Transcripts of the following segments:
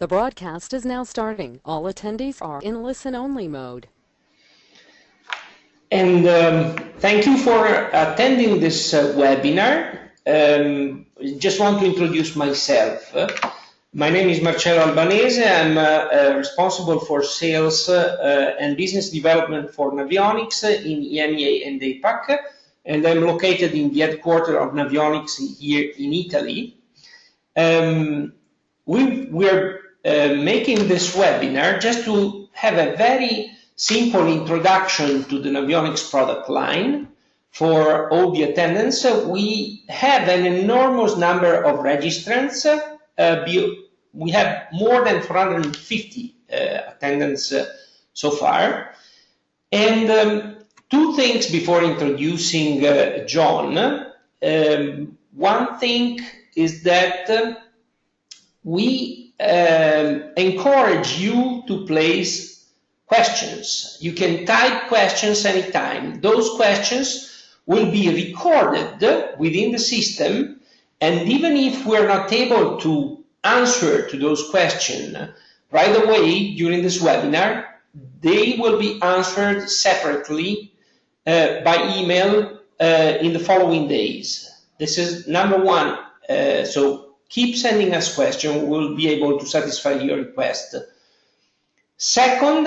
The broadcast is now starting. All attendees are in listen-only mode. And thank you for attending this webinar. Just want to introduce myself. My name is Marcello Albanese. I'm responsible for sales and business development for Navionics in EMEA and APAC, and I'm located in the headquarters of Navionics here in Italy. We're making this webinar just to have a very simple introduction to the Navionics product line for all the attendants. We have an enormous number of registrants. We have more than 450 attendants so far. And two things before introducing John. One thing is that we encourage you to place questions. You can type questions anytime. Those questions will be recorded within the system, and even if we're not able to answer to those questions right away during this webinar, they will be answered separately by email in the following days. This is number one. So keep sending us questions. We'll be able to satisfy your request. Second,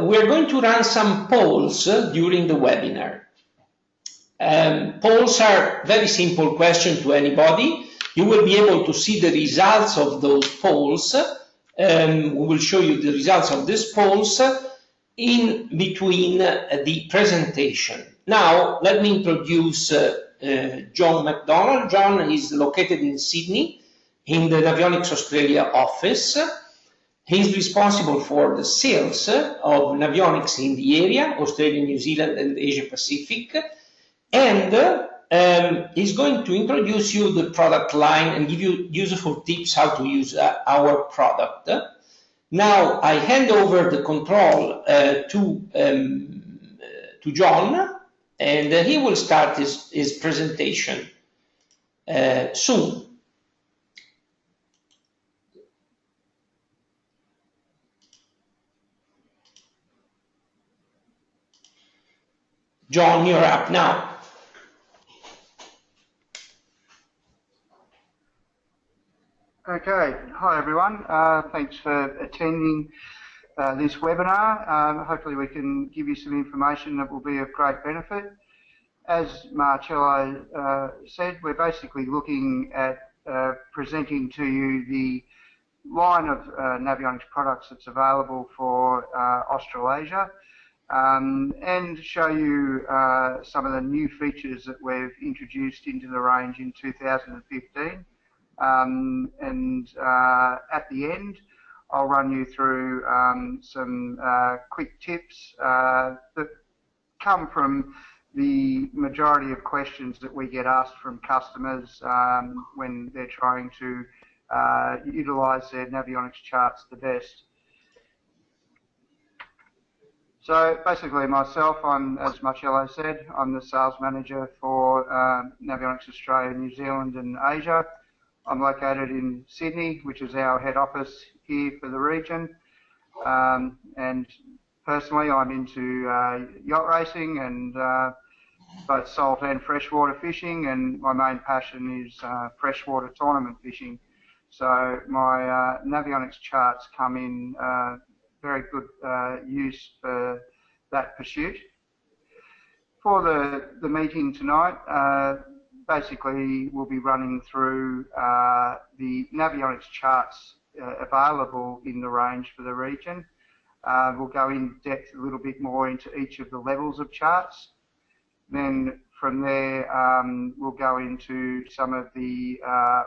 we're going to run some polls during the webinar. Polls are very simple questions to anybody. You will be able to see the results of those polls. We will show you the results of these polls in between the presentation. Now, let me introduce John McDonald. John is located in Sydney in the Navionics Australia office. He's responsible for the sales of Navionics in the area, Australia, New Zealand, and Asia Pacific. And he's going to introduce you the product line and give you useful tips how to use our product. Now I hand over the control to John, and he will start his presentation soon. John, you're up now. Okay, hi everyone. Thanks for attending this webinar. Hopefully we can give you some information that will be of great benefit. As Marcello said, we're basically looking at presenting to you the line of Navionics products that's available for Australasia, and show you some of the new features that we've introduced into the range in 2015. And at the end, I'll run you through some quick tips that come from the majority of questions that we get asked from customers when they're trying to utilize their Navionics charts the best. So basically myself, as Marcello said, I'm the sales manager for Navionics Australia, New Zealand and Asia. I'm located in Sydney, which is our head office here for the region. And personally, I'm into yacht racing and both salt and freshwater fishing, and my main passion is freshwater tournament fishing. So my Navionics charts come in very good use for that pursuit. For the meeting tonight, basically we'll be running through the Navionics charts available in the range for the region. We'll go in depth a little bit more into each of the levels of charts. Then from there we'll go into some of the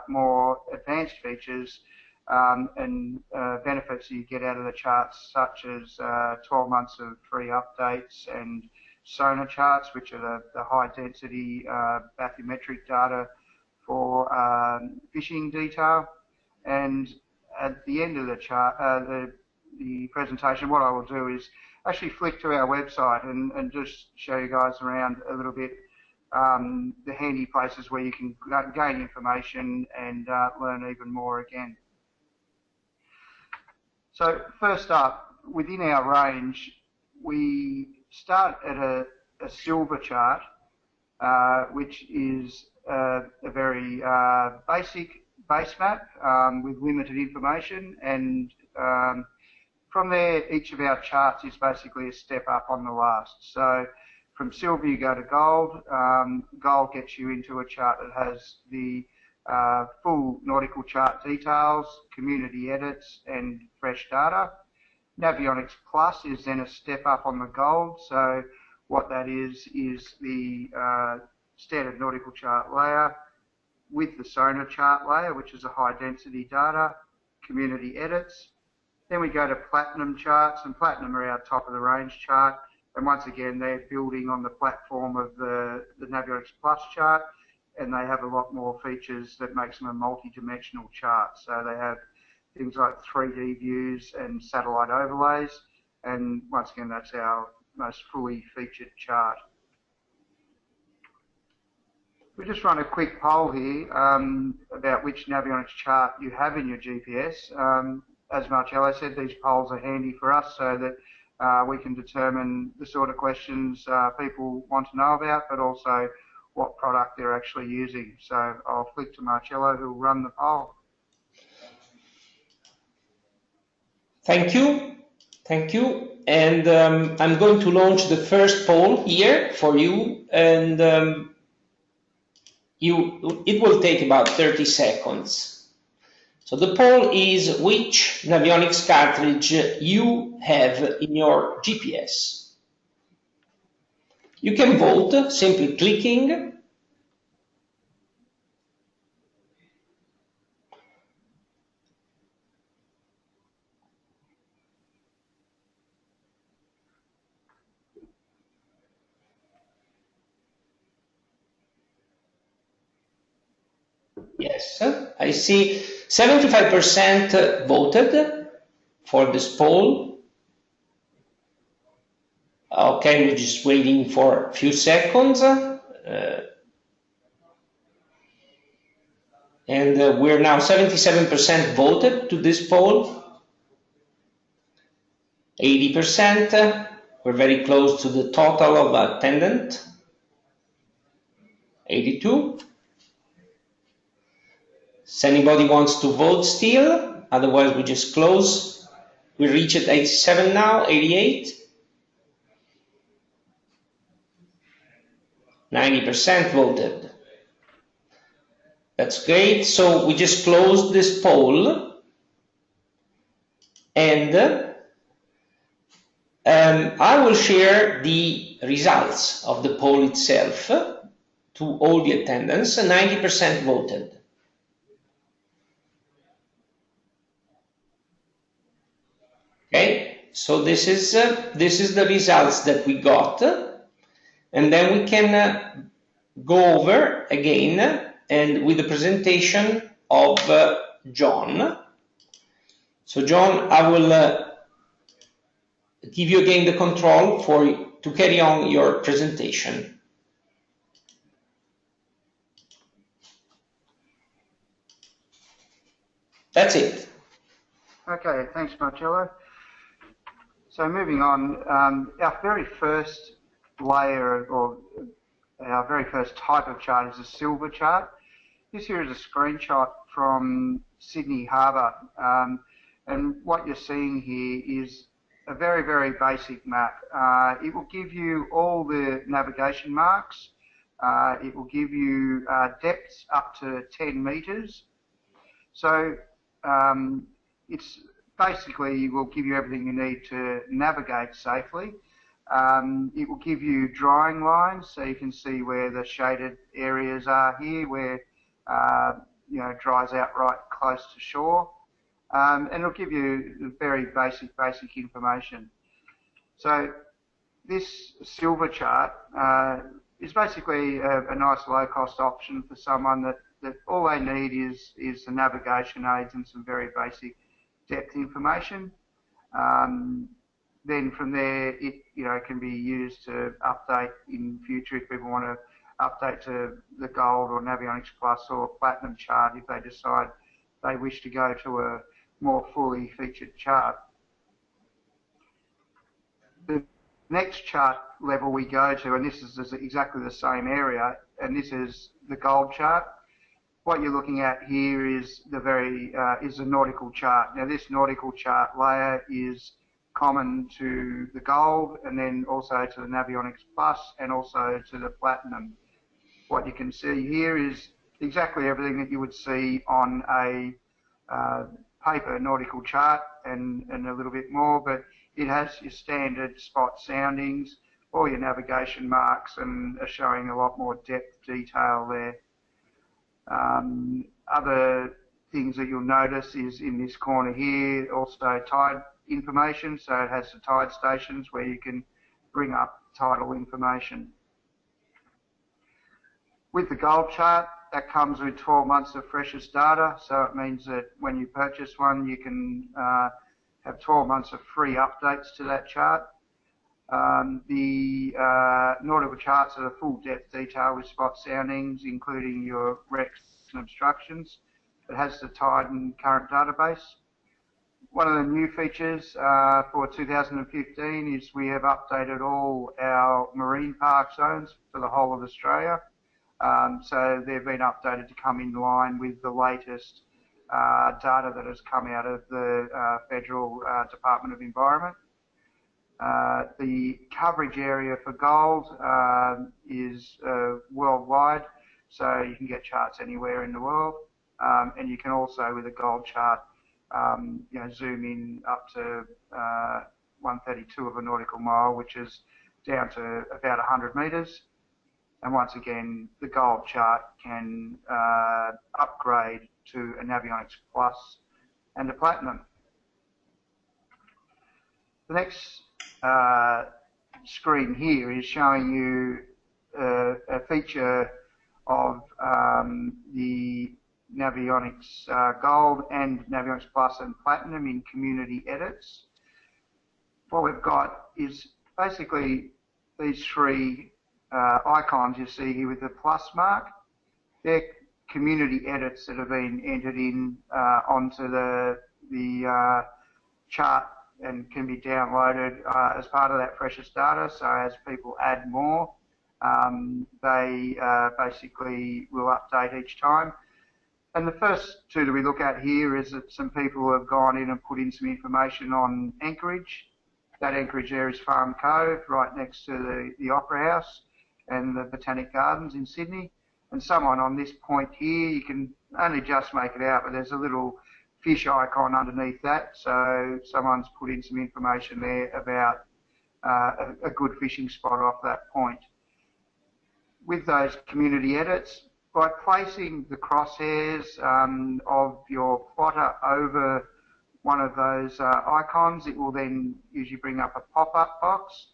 more advanced features and benefits you get out of the charts, such as 12 months of free updates and Sonarcharts, which are the high density bathymetric data for fishing detail. And at the end of the chart, the presentation, what I will do is actually flick to our website and just show you guys around a little bit the handy places where you can gain information and learn even more again. So first up, within our range, we start at a silver chart, which is a very basic base map with limited information, and from there, each of our charts is basically a step up on the last. So from silver, you go to gold. Gold gets you into a chart that has the full nautical chart details, community edits, and fresh data. Navionics Plus is then a step up on the gold. So what that is the standard nautical chart layer with the Sonarchart layer, which is a high density data, community edits. Then we go to Platinum charts, and Platinum are our top of the range chart. And once again, they're building on the platform of the Navionics Plus chart, and they have a lot more features that makes them a multi-dimensional chart. So they have things like 3D views and satellite overlays, and once again, that's our most fully featured chart. We just run a quick poll here about which Navionics chart you have in your GPS. As Marcello said, these polls are handy for us so that we can determine the sort of questions people want to know about, but also what product they're actually using. So I'll flick to Marcello, who will run the poll. Thank you. Thank you. And I'm going to launch the first poll here for you, and it will take about 30 seconds. So the poll is which Navionics cartridge you have in your GPS. You can vote simply clicking Yes, I see 75% voted for this poll. Okay, we're just waiting for a few seconds. And we're now 77% voted to this poll. 80%. We're very close to the total of attendant. 82. So anybody wants to vote still? Otherwise, we just close. We reach at 87 now, 88. 90% voted. That's great. So we just closed this poll. And I will share the results of the poll itself to all the attendants. 90% voted. Okay, so this is the results that we got, and then we can go over again and with the presentation of John. So John, I will give you again the control to carry on your presentation. That's it. Okay, thanks, Marcello. So moving on, our very first layer, or our very first type of chart, is a silver chart. This here is a screenshot from Sydney Harbour, and what you're seeing here is a very, very basic map. It will give you all the navigation marks. It will give you depths up to 10 metres. So it's basically will give you everything you need to navigate safely. It will give you drying lines, so you can see where the shaded areas are here, where you know, it dries out right close to shore, and it'll give you very basic information. So this silver chart is basically a nice low-cost option for someone that all they need is the navigation aids and some very basic depth information. Then from there, it can be used to update in future if people want to update to the Gold or Navionics Plus or Platinum chart if they decide they wish to go to more fully featured chart. The next chart level we go to, and this is exactly the same area, and this is the gold chart. What you're looking at here is is a nautical chart. Now this nautical chart layer is common to the gold and then also to the Navionics Plus and also to the Platinum. What you can see here is exactly everything that you would see on a paper nautical chart and a little bit more, but it has your standard spot soundings, all your navigation marks, and are showing a lot more depth detail there. Other things that you'll notice is in this corner here also tide information, so it has the tide stations where you can bring up tidal information. With the gold chart, that comes with 12 months of freshest data, so it means that when you purchase one, you can have 12 months of free updates to that chart. The nautical charts are the full depth detail with spot soundings, including your wrecks and obstructions. It has the tide and current database. One of the new features for 2015 is we have updated all our marine park zones for the whole of Australia. So they've been updated to come in line with the latest data that has come out of the Federal Department of Environment. The coverage area for gold is worldwide, so you can get charts anywhere in the world, and you can also, with a gold chart, zoom in up to 132 of a nautical mile, which is down to about 100 metres. And once again, the gold chart can upgrade to a Navionics Plus and a Platinum. The next screen here is showing you a feature of the Navionics Gold and Navionics Plus and Platinum in community edits. What we've got is basically these three icons you see here with the plus mark. They're community edits that have been entered in onto the chart and can be downloaded as part of that freshest data. So as people add more, they basically will update each time. And the first two that we look at here is that some people have gone in and put in some information on anchorage. That anchorage there is Farm Cove, right next to the Opera House and the Botanic Gardens in Sydney. And someone on this point here, you can only just make it out, but there's a little fish icon underneath that. So someone's put in some information there about a good fishing spot off that point. With those community edits, by placing the crosshairs of your plotter over one of those icons, it will then usually bring up a pop-up box.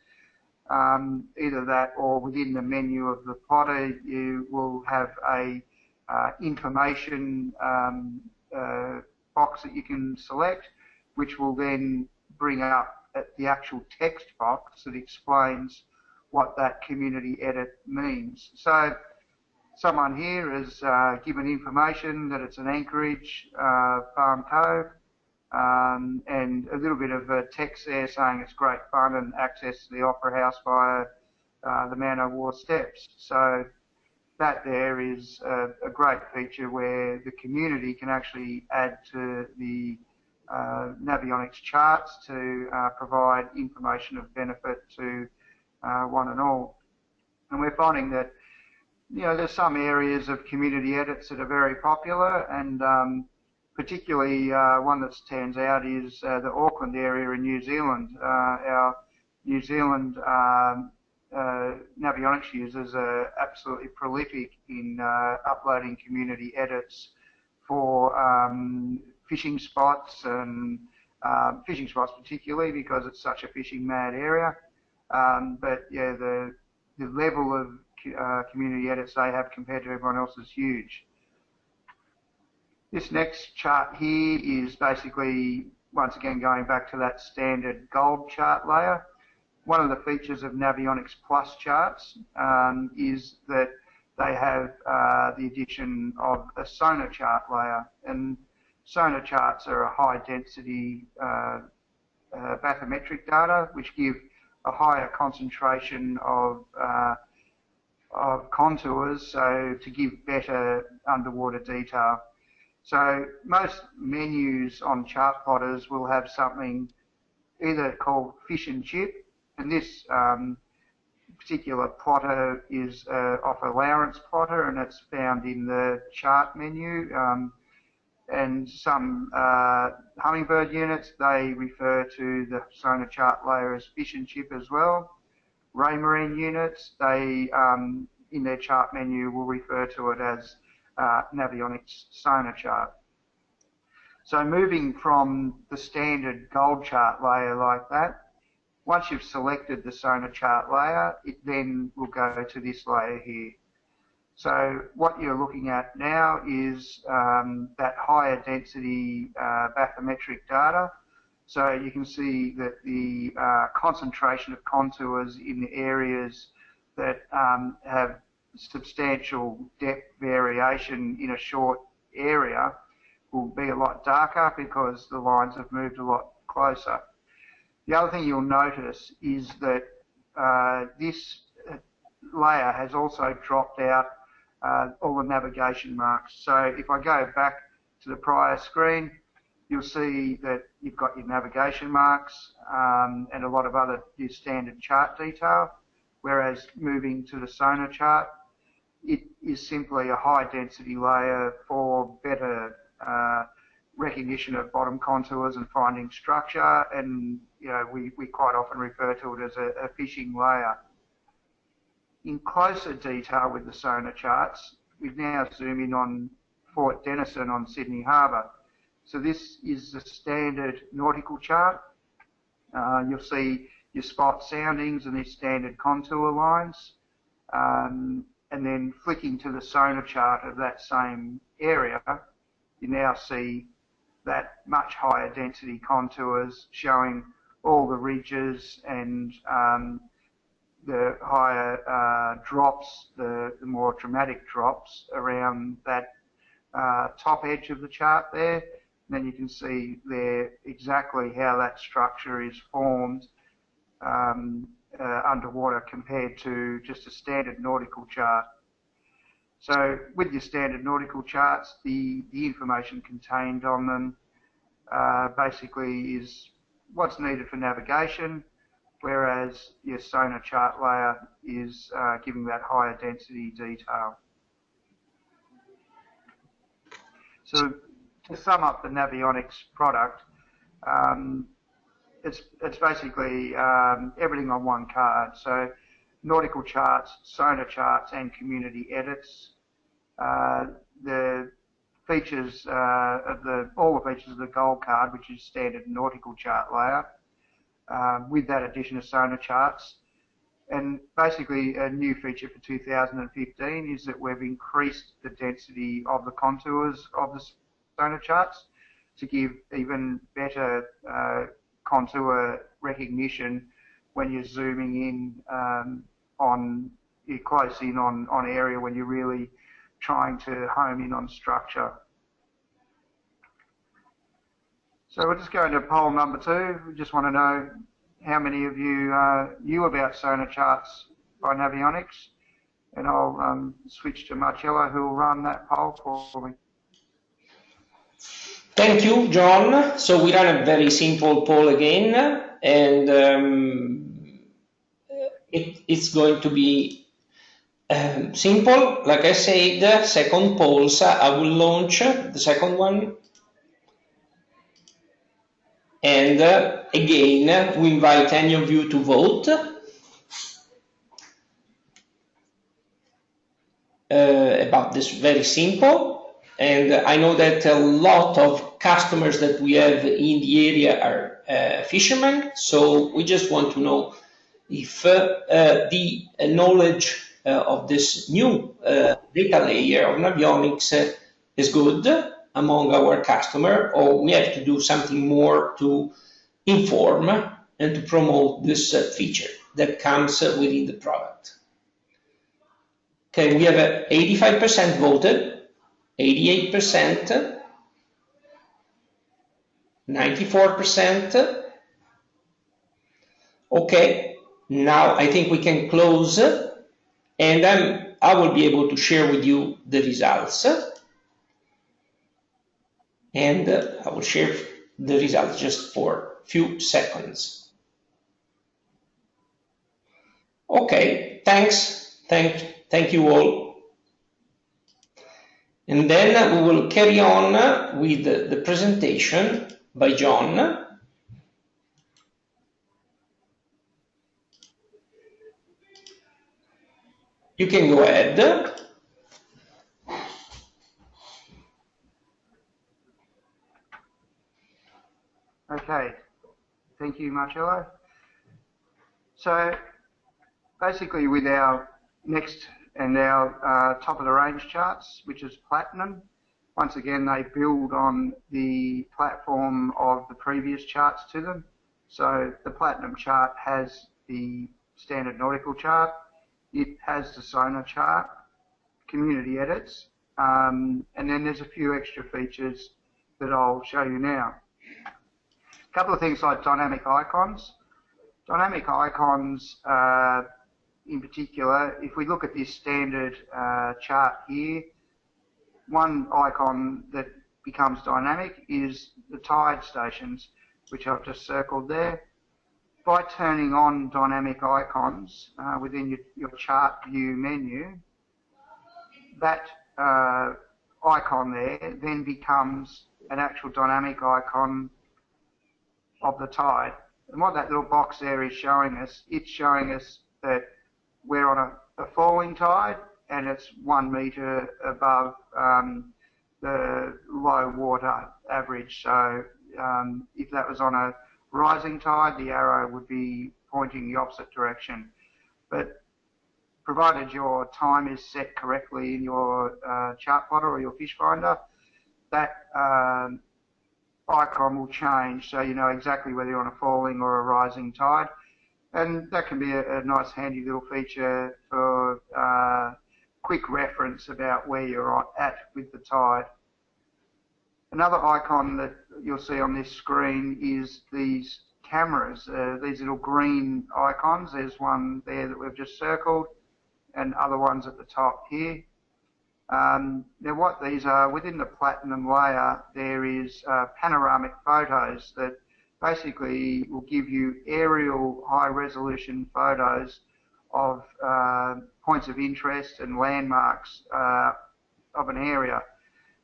Either that or within the menu of the plotter you will have a information box that you can select, which will then bring up the actual text box that explains what that community edit means. So someone here has given information that it's an anchorage, Farm Cove, and a little bit of text there saying it's great fun and access to the Opera House via the Man o' War steps. So that there is a great feature where the community can actually add to the Navionics charts to provide information of benefit to one and all. And we're finding that there's some areas of community edits that are very popular, and particularly one that stands out is the Auckland area in New Zealand. Our New Zealand Navionics users are absolutely prolific in uploading community edits for fishing spots, and fishing spots particularly because it's such a fishing mad area. But yeah, the level of community edits they have compared to everyone else is huge. This next chart here is basically, once again, going back to that standard gold chart layer. One of the features of Navionics Plus charts is that they have the addition of a Sonarchart layer. And Sonarcharts are a high density bathymetric data which give a higher concentration of contours, so to give better underwater detail. So most menus on chart plotters will have something either called fish and chip, and this particular plotter is off a Lawrence plotter, and it's found in the chart menu. And some hummingbird units, they refer to the Sonarchart layer as fish and chip as well. Raymarine units, they in their chart menu will refer to it as Navionics Sonarchart. So moving from the standard gold chart layer like that, once you've selected the Sonarchart layer, it then will go to this layer here. So what you're looking at now is that higher density bathymetric data. So you can see that the concentration of contours in the areas that have substantial depth variation in a short area will be a lot darker because the lines have moved a lot closer. The other thing you'll notice is that this layer has also dropped out all the navigation marks. So if I go back to the prior screen, you'll see that you've got your navigation marks and a lot of other your standard chart detail, whereas moving to the Sonarchart, it is simply a high density layer for better recognition of bottom contours and finding structure, and you know we quite often refer to it as a fishing layer. In closer detail with the Sonarcharts, we've now zoomed in on Fort Denison on Sydney Harbour. So this is the standard nautical chart. You'll see your spot soundings and these standard contour lines. And then flicking to the Sonarchart of that same area, you now see that much higher density contours showing all the ridges and the higher drops, the more dramatic drops around that top edge of the chart there. And then you can see there exactly how that structure is formed underwater compared to just a standard nautical chart. So with your standard nautical charts, the information contained on them basically is what's needed for navigation, whereas your Sonarchart layer is giving that higher density detail. So to sum up the Navionics product, it's basically everything on one card. So nautical charts, Sonarcharts, and community edits. The features all the features of the gold card, which is standard nautical chart layer, with that addition of Sonarcharts. And basically a new feature for 2015 is that we've increased the density of the contours of the Sonarcharts to give even better contour recognition when you're zooming in you're close in on area when you're really trying to home in on structure. So we're just going to poll number 2. We just want to know how many of you knew about Sonarcharts by Navionics, and I'll switch to Marcello, who will run that poll for me. Thank you, John. So we run a very simple poll again, and it's going to be simple. Like I said, second polls, I will launch the second one. And again, we invite any of you to vote about this. Very simple. And I know that a lot of customers that we have in the area are fishermen, so we just want to know if the knowledge of this new data layer of Navionics is good among our customer, or we have to do something more to inform and to promote this feature that comes within the product. Okay, we have 85% voted, 88%, 94%. Okay, now I think we can close, and I will be able to share with you the results. And I will share the results just for a few seconds. Okay, thanks. Thank you all. And then we will carry on with the presentation by John. You can go ahead. Okay, thank you, Marcello. So basically with our next and our top of the range charts, which is Platinum, once again they build on the platform of the previous charts to them. So the Platinum chart has the standard nautical chart, it has the sonar chart, community edits, and then there's a few extra features that I'll show you now. A couple of things like dynamic icons. Dynamic icons, in particular, if we look at this standard chart here, one icon that becomes dynamic is the tide stations, which I've just circled there. By turning on dynamic icons within your chart view menu, that icon there then becomes an actual dynamic icon of the tide. And what that little box there is showing us, it's showing us that we're on a falling tide and it's 1 metre above the low water average. So if that was on a rising tide, the arrow would be pointing the opposite direction. But provided your time is set correctly in your chart plotter or your fish finder, that icon will change so you know exactly whether you're on a falling or a rising tide, and that can be a nice handy little feature for quick reference about where you're at with the tide. Another icon that you'll see on this screen is these cameras, these little green icons. There's one there that we've just circled and other ones at the top here. Now what these are, within the Platinum layer, there is panoramic photos that basically will give you aerial high-resolution photos of points of interest and landmarks of an area.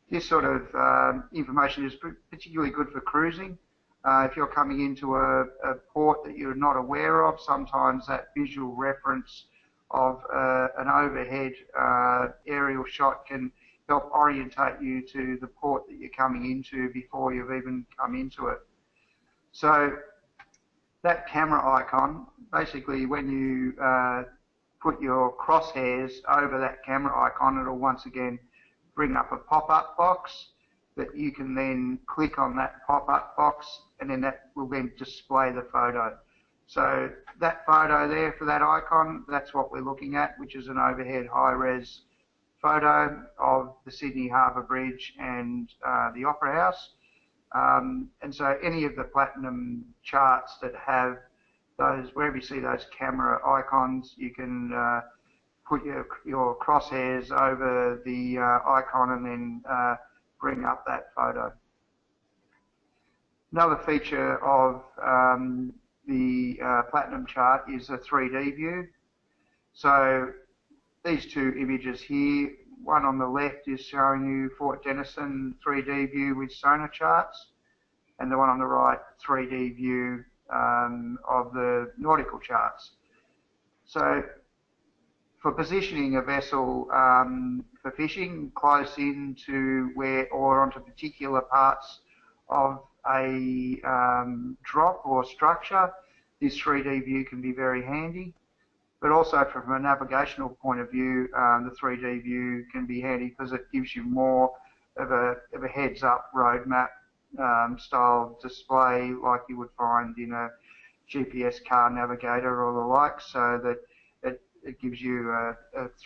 This sort of information is particularly good for cruising. If you're coming into a port that you're not aware of, sometimes that visual reference of an overhead aerial shot can help orientate you to the port that you're coming into before you've even come into it. So that camera icon, basically when you put your crosshairs over that camera icon, it'll once again bring up a pop-up box that you can then click on that pop-up box, and then that will then display the photo. So that photo there for that icon, that's what we're looking at, which is an overhead high-res photo of the Sydney Harbour Bridge and the Opera House. And so any of the Platinum charts that have those, wherever you see those camera icons, you can put your crosshairs over the icon and then bring up that photo. Another feature of the Platinum chart is a 3D view. So these two images here, one on the left is showing you Fort Denison 3D view with Sonarcharts, and the one on the right 3D view of the nautical charts. So for positioning a vessel for fishing close in to where or onto particular parts of a drop or structure, this 3D view can be very handy. But also from a navigational point of view, the 3D view can be handy because it gives you more of a heads-up roadmap style display like you would find in a GPS car navigator or the like, so that it gives you a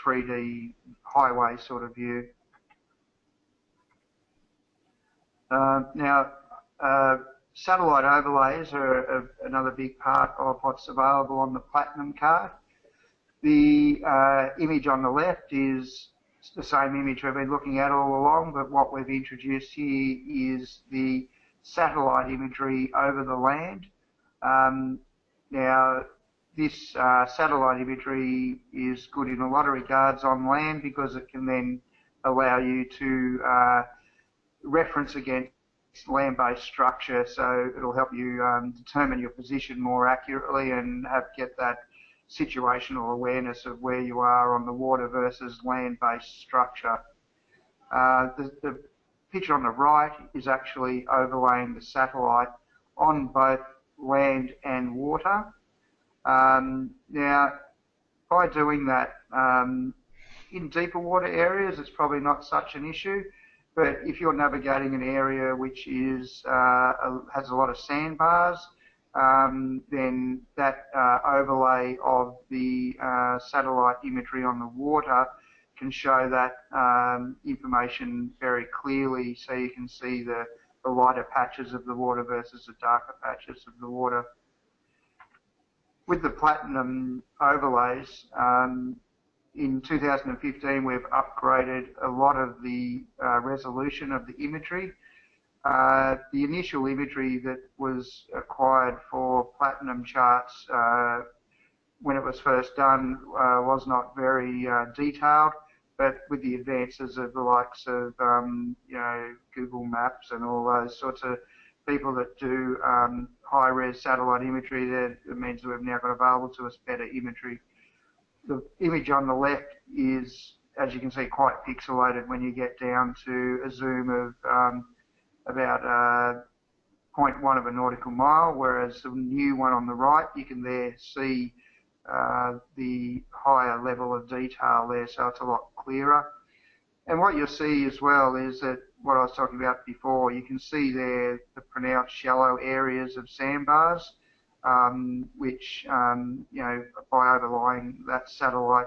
3D highway sort of view. Now, Satellite overlays are another big part of what's available on the Platinum card. The image on the left is the same image we've been looking at all along, but what we've introduced here is the satellite imagery over the land. Now, this satellite imagery is good in a lot of regards on land because it can then allow you to reference against land-based structure, so it'll help you determine your position more accurately and get that situational awareness of where you are on the water versus land-based structure. The picture on the right is actually overlaying the satellite on both land and water. Now, by doing that, in deeper water areas, it's probably not such an issue. But if you're navigating an area which is has a lot of sandbars, then that overlay of the satellite imagery on the water can show that information very clearly, so you can see the lighter patches of the water versus the darker patches of the water. With the Platinum overlays, in 2015, we've upgraded a lot of the resolution of the imagery. The initial imagery that was acquired for Platinum charts when it was first done was not very detailed, but with the advances of the likes of you know, Google Maps and all those sorts of people that do high-res satellite imagery, it means that we've now got available to us better imagery. The image on the left is, as you can see, quite pixelated when you get down to a zoom of about 0.1 of a nautical mile, whereas the new one on the right, you can there see the higher level of detail there, so it's a lot clearer. And what you'll see as well is that what I was talking about before, you can see there the pronounced shallow areas of sandbars, which, you know, by overlaying that satellite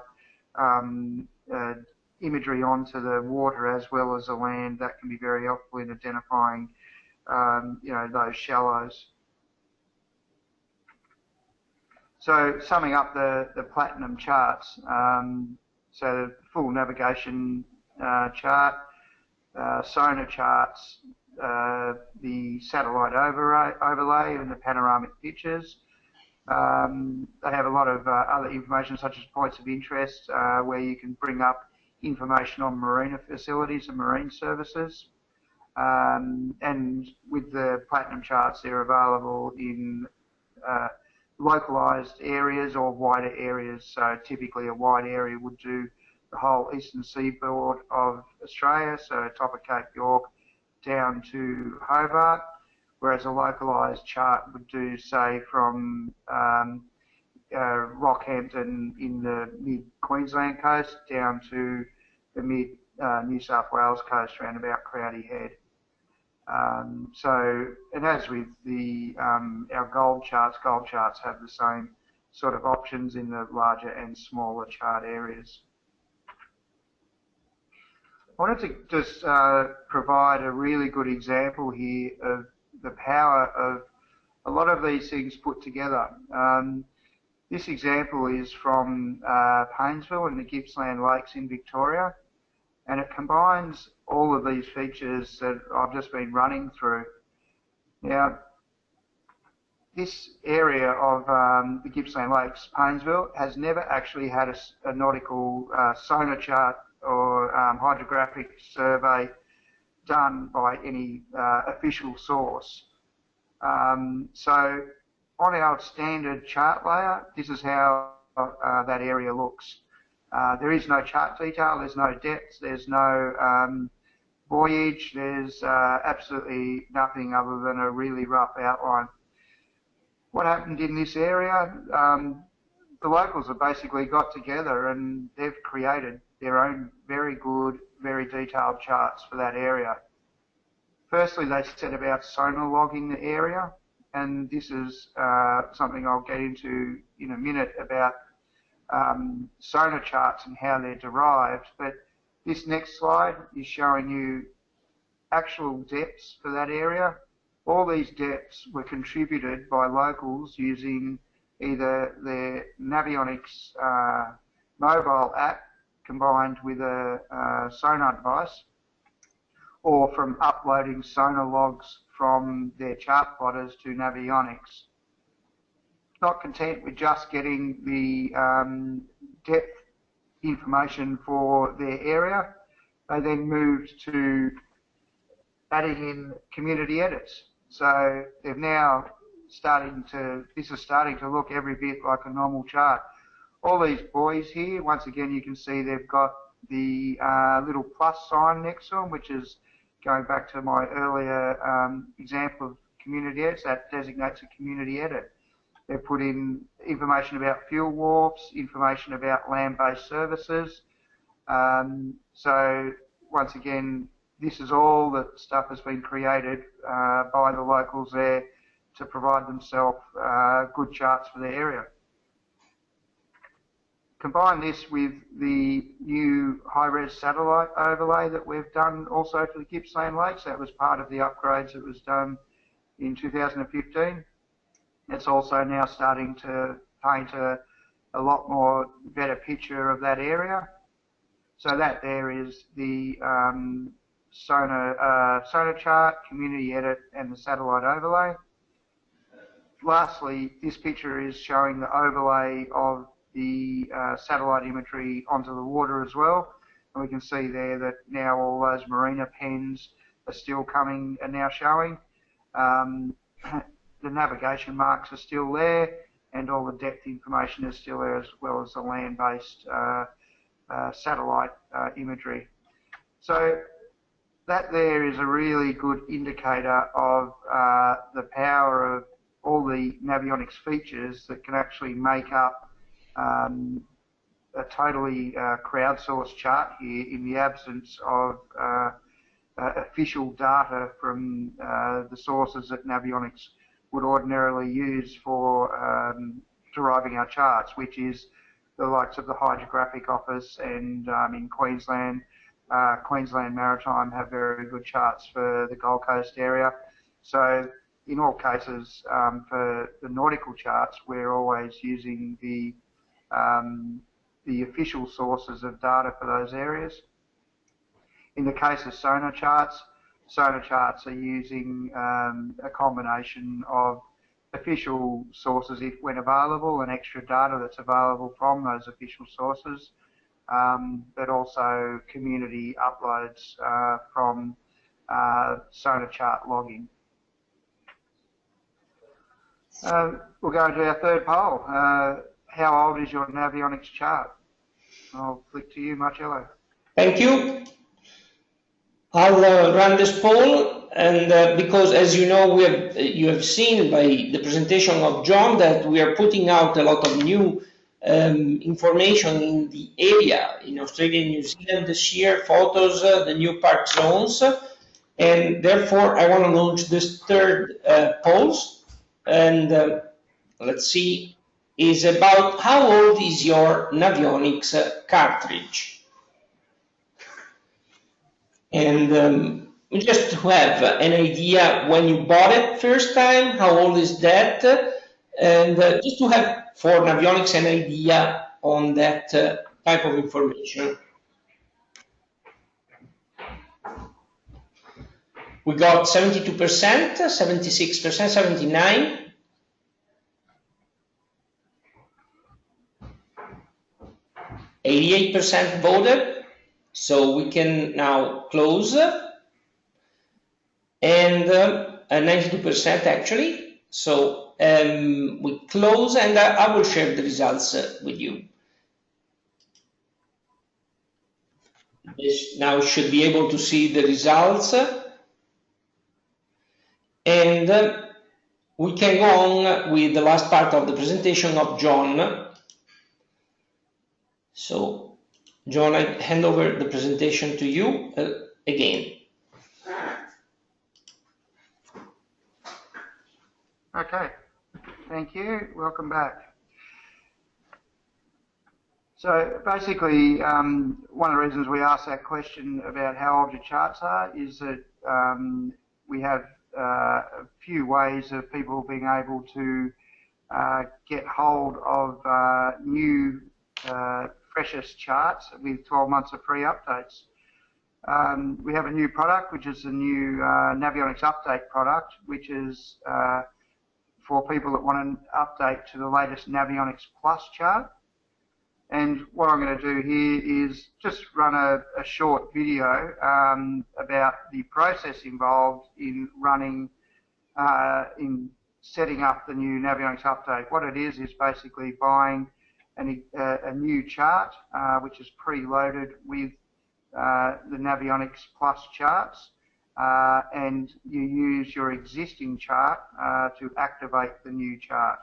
imagery onto the water as well as the land, that can be very helpful in identifying, you know, those shallows. So summing up the Platinum charts, so the full navigation chart, Sonarcharts, the satellite overlay and the panoramic pictures. They have a lot of other information such as points of interest where you can bring up information on marina facilities and marine services. And with the Platinum charts, they're available in localised areas or wider areas. So typically a wide area would do the whole eastern seaboard of Australia, so top of Cape York down to Hobart, whereas a localised chart would do, say, from Rockhampton in the mid-Queensland coast down to the mid-New South Wales coast around about Crowdy Head. So, and as with the our gold charts have the same sort of options in the larger and smaller chart areas. I wanted to just provide a really good example here of the power of a lot of these things put together. This example is from Paynesville in the Gippsland Lakes in Victoria, and it combines all of these features that I've just been running through. Now, this area of the Gippsland Lakes, Paynesville, has never actually had a nautical sonar chart or hydrographic survey done by any official source. So on our standard chart layer, this is how that area looks. There is no chart detail, there's no depth, there's no voyage, there's absolutely nothing other than a really rough outline. What happened in this area? The locals have basically got together and they've created their own very good, very detailed charts for that area. Firstly, they set about sonar logging the area, and this is something I'll get into in a minute about sonar charts and how they're derived. But this next slide is showing you actual depths for that area. All these depths were contributed by locals using either their Navionics mobile app combined with a sonar device, or from uploading sonar logs from their chart plotters to Navionics. Not content with just getting the depth information for their area, they then moved to adding in community edits. So they've now this is starting to look every bit like a normal chart. All these buoys here, once again, you can see they've got the little plus sign next to them, which is going back to my earlier example of community edits. That designates a community edit. They've put in information about fuel wharfs, information about land-based services. So once again, this is all that stuff has been created by the locals there to provide themselves good charts for their area. Combine this with the new high-res satellite overlay that we've done also for the Gippsland Lakes. That was part of the upgrades that was done in 2015. It's also now starting to paint a lot more better picture of that area. So that there is the sonar chart, community edit, and the satellite overlay. Lastly, this picture is showing the overlay of the satellite imagery onto the water as well. And we can see there that now all those marina pens are now showing. The navigation marks are still there, and all the depth information is still there, as well as the land-based satellite imagery. So that there is a really good indicator of the power of all the Navionics features that can actually make up a totally crowdsourced chart here in the absence of official data from the sources that Navionics would ordinarily use for deriving our charts, which is the likes of the Hydrographic Office, and in Queensland, Queensland Maritime have very good charts for the Gold Coast area. So in all cases, for the nautical charts, we're always using the official sources of data for those areas. In the case of Sonarcharts are using a combination of official sources, if when available, and extra data that's available from those official sources, but also community uploads from Sonarchart logging. We'll go to our third poll. How old is your Navionics chart? I'll flick to you, Marcello. Thank you. I'll run this poll, and because, as you know, you have seen by the presentation of John that we are putting out a lot of new information in the area in Australia and New Zealand this year, photos, the new park zones, and therefore I want to launch this third polls, and let's see, is about how old is your Navionics cartridge. And just to have an idea when you bought it first time, how old is that, and just to have for Navionics an idea on that type of information. We got 72%, 76%, 79%. 88% voted, so we can now close, and 92% actually. So we close, and I will share the results with you. This now should be able to see the results, and we can go on with the last part of the presentation of John. So, John, I hand over the presentation to you again. Okay, thank you. Welcome back. So basically, one of the reasons we asked that question about how old your charts are is that we have a few ways of people being able to get hold of new freshest charts with 12 months of free updates. We have a new product, which is the new Navionics Update product, which is for people that want an update to the latest Navionics Plus chart. And what I'm going to do here is just run a short video about the process involved in running, in setting up the new Navionics Update. What it is basically buying a new chart, which is preloaded with the Navionics Plus charts, and you use your existing chart to activate the new chart.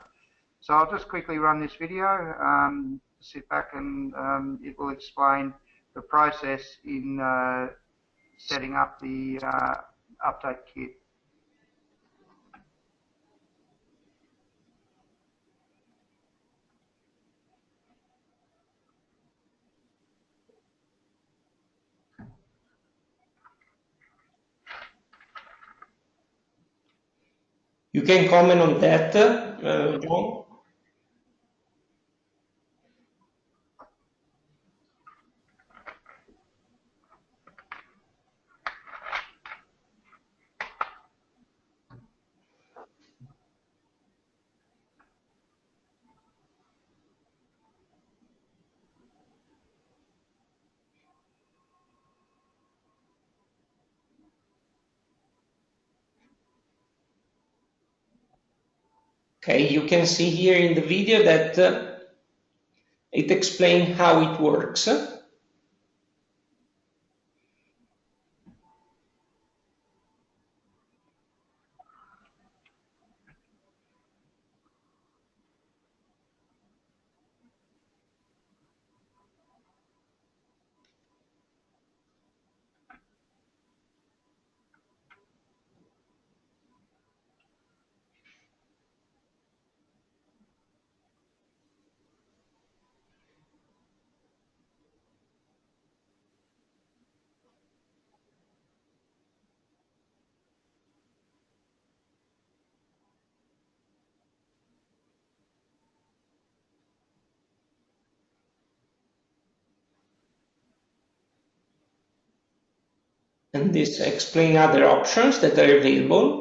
So I'll just quickly run this video. Sit back and it will explain the process in setting up the update kit. You can comment on that, John? Okay, you can see here in the video that it explains how it works. And this explains other options that are available.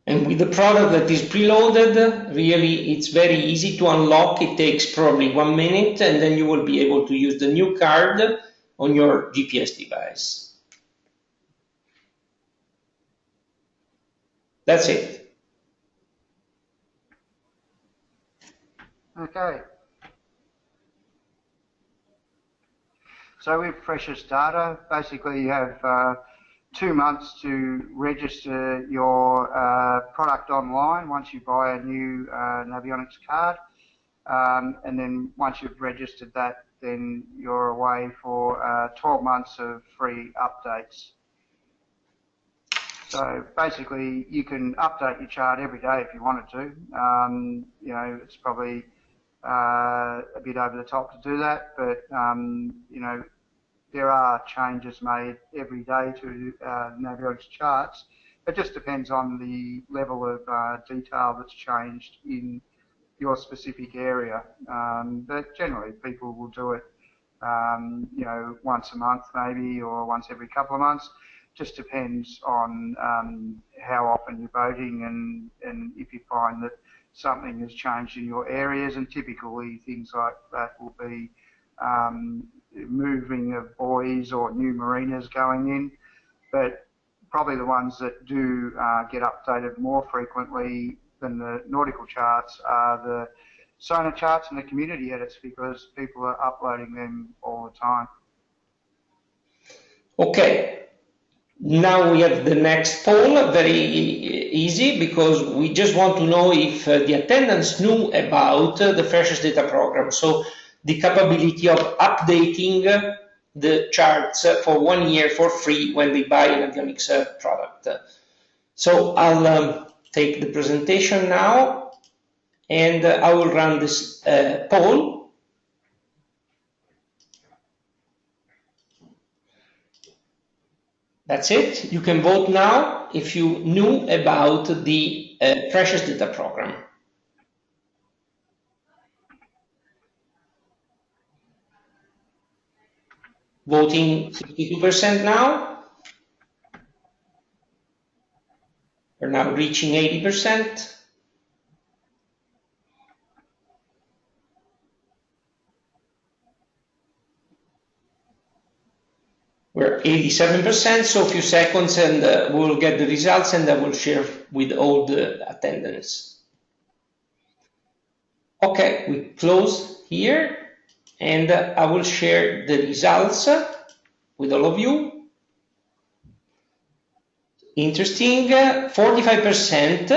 And with the product that is preloaded, really it's very easy to unlock. It takes probably 1 minute, and then you will be able to use the new card on your GPS device. That's it. Okay. So with freshest data, basically you have 2 months to register your product online once you buy a new Navionics card. And then once you've registered that, then you're away for 12 months of free updates. So basically you can update your chart every day if you wanted to. You know, it's probably a bit over the top to do that, but you know, there are changes made every day to Navionics charts. It just depends on the level of detail that's changed in your specific area. But generally, people will do it, you know, once a month maybe, or once every couple of months. Just depends on how often you're voting and if you find that something has changed in your areas. And typically, things like that will be moving of buoys or new marinas going in, but probably the ones that do get updated more frequently than the nautical charts are the Sonarcharts and the community edits, because people are uploading them all the time. Okay, Now we have the next poll, very easy, because we just want to know if the attendants knew about the Freshest Data program. So the capability of updating the charts for 1 year for free when they buy an Navionics product. So I'll take the presentation now, and I will run this poll. That's it. You can vote now if you knew about the Freshest Data program. Voting 62% now. We're now reaching 80%. We're 87%, so a few seconds and we'll get the results, and I will share with all the attendants. Okay, we close here, and I will share the results with all of you. Interesting, 45%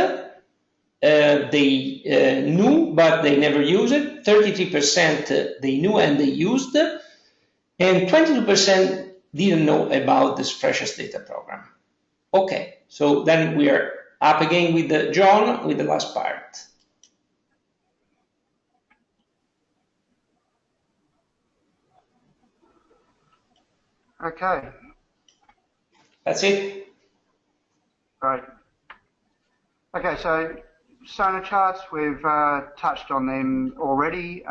they knew, but they never used it. 33% they knew and they used, and 22% didn't know about this Freshest Data program. Okay, so then we are up again with John with the last part. Okay. That's it. Great. Okay, so Sonarcharts, we've touched on them already,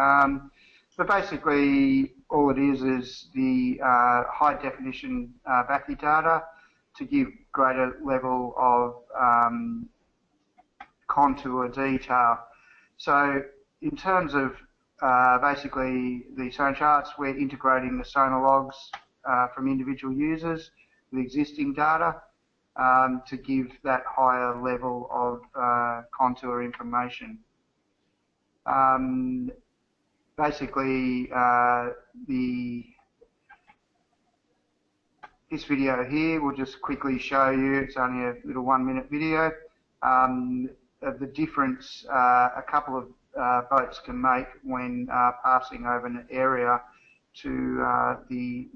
but basically all it is the high definition Backy data to give greater level of contour detail. So in terms of basically the Sonarcharts, we're integrating the sonar logs from individual users with existing data to give that higher level of contour information. Basically, this video here will just quickly show you, it's only a little 1-minute video, of the difference a couple of boats can make when passing over an area to the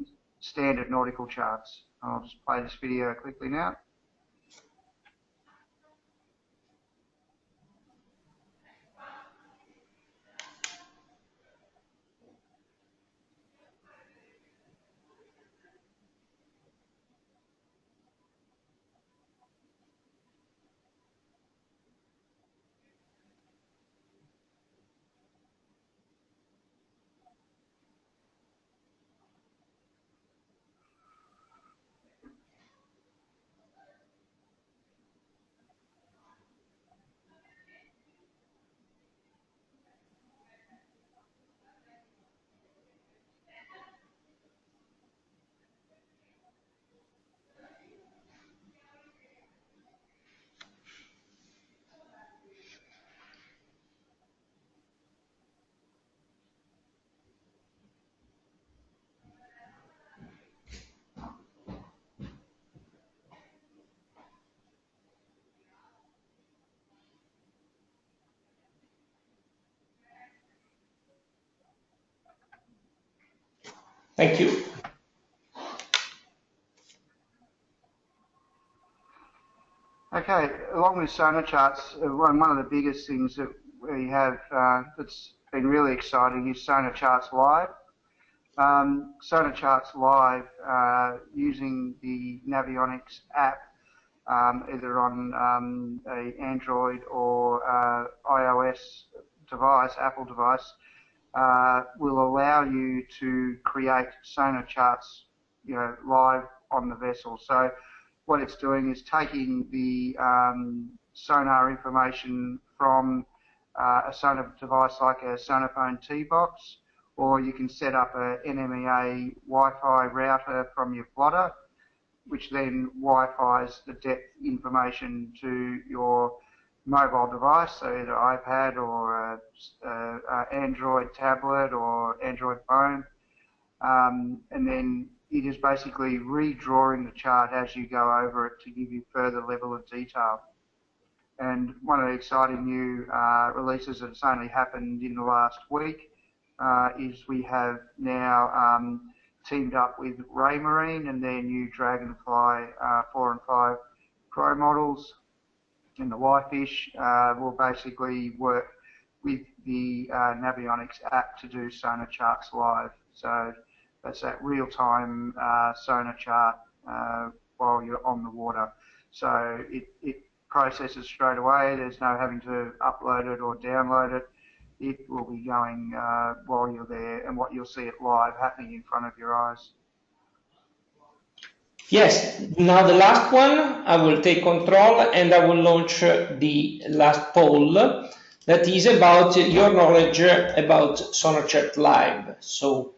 standard nautical charts. I'll just play this video quickly now. Thank you. Okay, along with Sonarcharts, one of the biggest things that we have that's been really exciting is Sonarcharts Live. Sonarcharts Live, using the Navionics app, either on a Android or iOS device, Apple device, will allow you to create Sonarcharts, live on the vessel. So what it's doing is taking the sonar information from a sonar device like a Sonarphone T-Box, or you can set up a NMEA Wi-Fi router from your plotter, which then Wi-Fi's the depth information to your mobile device, so either iPad or Android tablet or Android phone, and then it is basically redrawing the chart as you go over it to give you further level of detail. And one of the exciting new releases that's only happened in the last week is we have now teamed up with Raymarine and their new Dragonfly 4 and 5 Pro models. And the Y-Fish will basically work with the Navionics app to do Sonarcharts live. So that's that real-time sonar chart while you're on the water. So it processes straight away. There's no having to upload it or download it. It will be going while you're there, and what you'll see it live happening in front of your eyes. Yes, now the last one, I will take control and I will launch the last poll that is about your knowledge about Sonarchart Live. So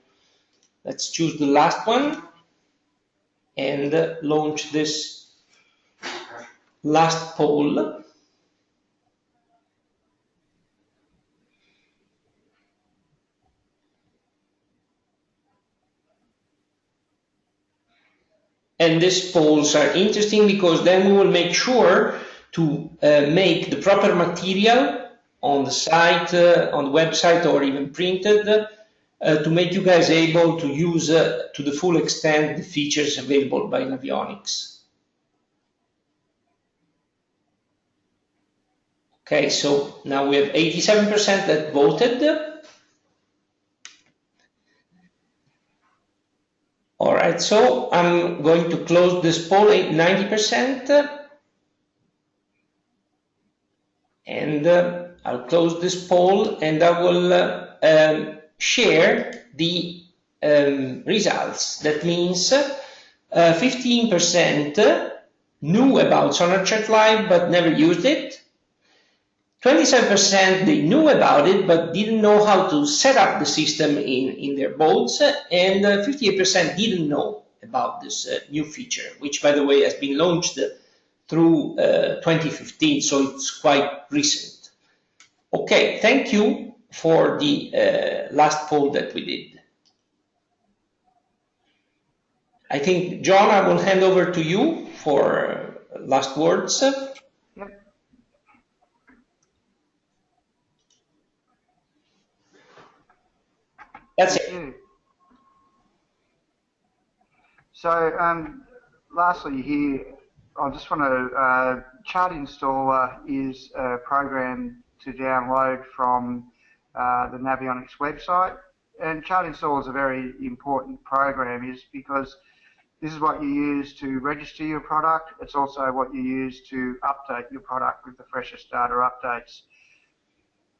let's choose the last one and launch this last poll. And these polls are interesting because then we will make sure to make the proper material on the site, on the website, or even printed to make you guys able to use to the full extent the features available by Navionics. Okay, so now we have 87% that voted. All right, so I'm going to close this poll at 90%. And I'll close this poll and I will share the results. That means 15% knew about Sonarchart Live but never used it. 27% they knew about it but didn't know how to set up the system in their boats, and 58% didn't know about this new feature, which by the way has been launched through 2015, so it's quite recent. Okay, thank you for the last poll that we did. I think, John, I will hand over to you for last words. Yep. That's it. So, lastly here, I just want to, Chart Installer is a program to download from the Navionics website. And Chart Installer is a very important program because this is what you use to register your product. It's also what you use to update your product with the freshest data updates.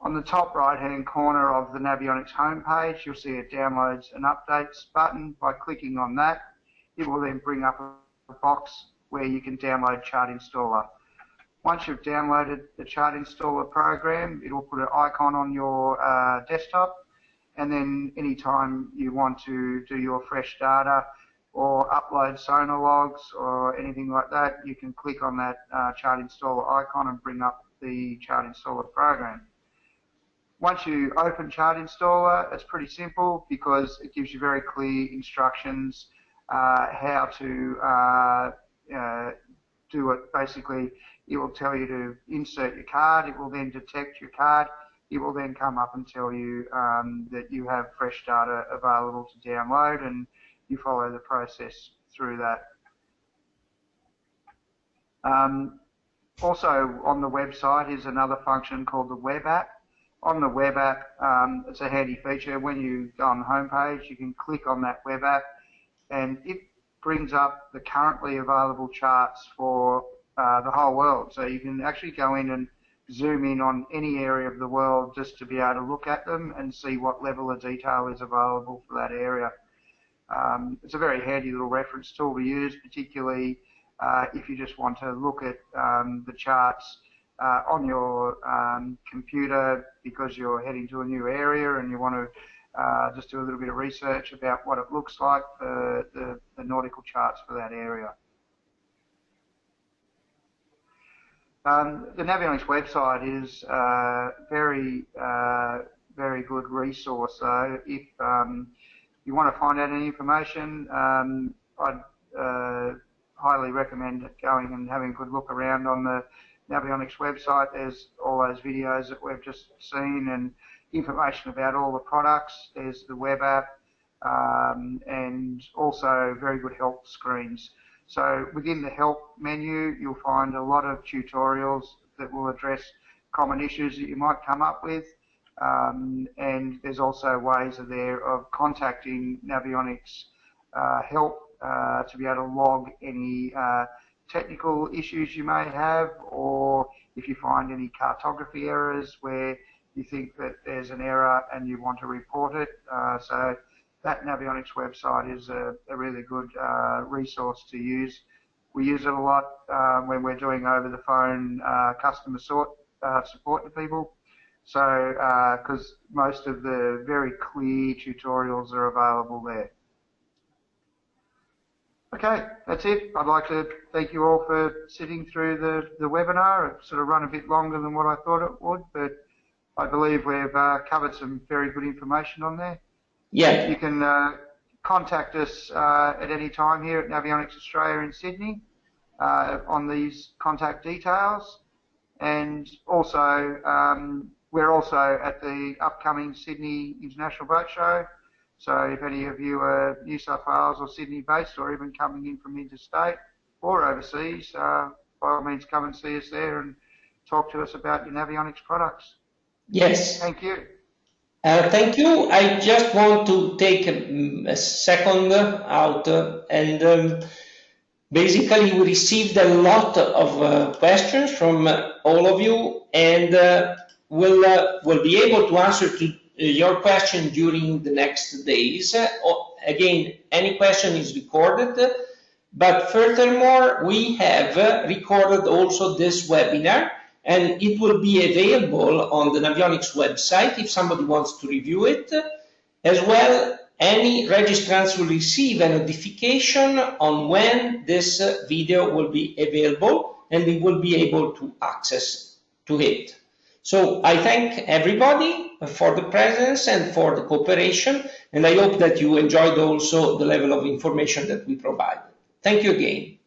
On the top right-hand corner of the Navionics homepage, you'll see a Downloads and Updates button. By clicking on that, it will then bring up a box where you can download Chart Installer. Once you've downloaded the Chart Installer program, it will put an icon on your desktop, and then anytime you want to do your fresh data or upload sonar logs or anything like that, you can click on that Chart Installer icon and bring up the Chart Installer program. Once you open Chart Installer, it's pretty simple because it gives you very clear instructions how to do it. Basically, it will tell you to insert your card. It will then detect your card. It will then come up and tell you that you have fresh data available to download, and you follow the process through that. Also on the website is another function called the web app. On the web app, it's a handy feature. When you go on the homepage, you can click on that web app, and it brings up the currently available charts for the whole world. So you can actually go in and zoom in on any area of the world just to be able to look at them and see what level of detail is available for that area. It's a very handy little reference tool to use, particularly if you just want to look at the charts on your computer because you're heading to a new area and you want to just do a little bit of research about what it looks like for the nautical charts for that area. The Navionics website is a very good resource. So if you want to find out any information, I'd highly recommend going and having a good look around on the Navionics website. There's all those videos that we've just seen and information about all the products. There's the web app and also very good help screens. So within the help menu, you'll find a lot of tutorials that will address common issues that you might come up with. And there's also ways there of contacting Navionics help to be able to log any technical issues you may have, or if you find any cartography errors where you think that there's an error and you want to report it. So that Navionics website is a really good resource to use. We use it a lot when we're doing over the phone customer support to people. So, because most of the very clear tutorials are available there. Okay, that's it. I'd like to thank you all for sitting through the webinar. It sort of run a bit longer than what I thought it would, but I believe we've covered some very good information on there. Yeah. You can contact us at any time here at Navionics Australia in Sydney on these contact details. And also, we're also at the upcoming Sydney International Boat Show. So if any of you are New South Wales or Sydney based, or even coming in from interstate or overseas, by all means come and see us there and talk to us about your Navionics products. Yes. Thank you. Thank you. I just want to take a second out and basically we received a lot of questions from all of you, and we'll be able to answer to your question during the next days. Again, any question is recorded, but furthermore, we have recorded also this webinar, and it will be available on the Navionics website if somebody wants to review it. As well, any registrants will receive a notification on when this video will be available, and they will be able to access to it. So I thank everybody for the presence and for the cooperation, and I hope that you enjoyed also the level of information that we provided. Thank you again.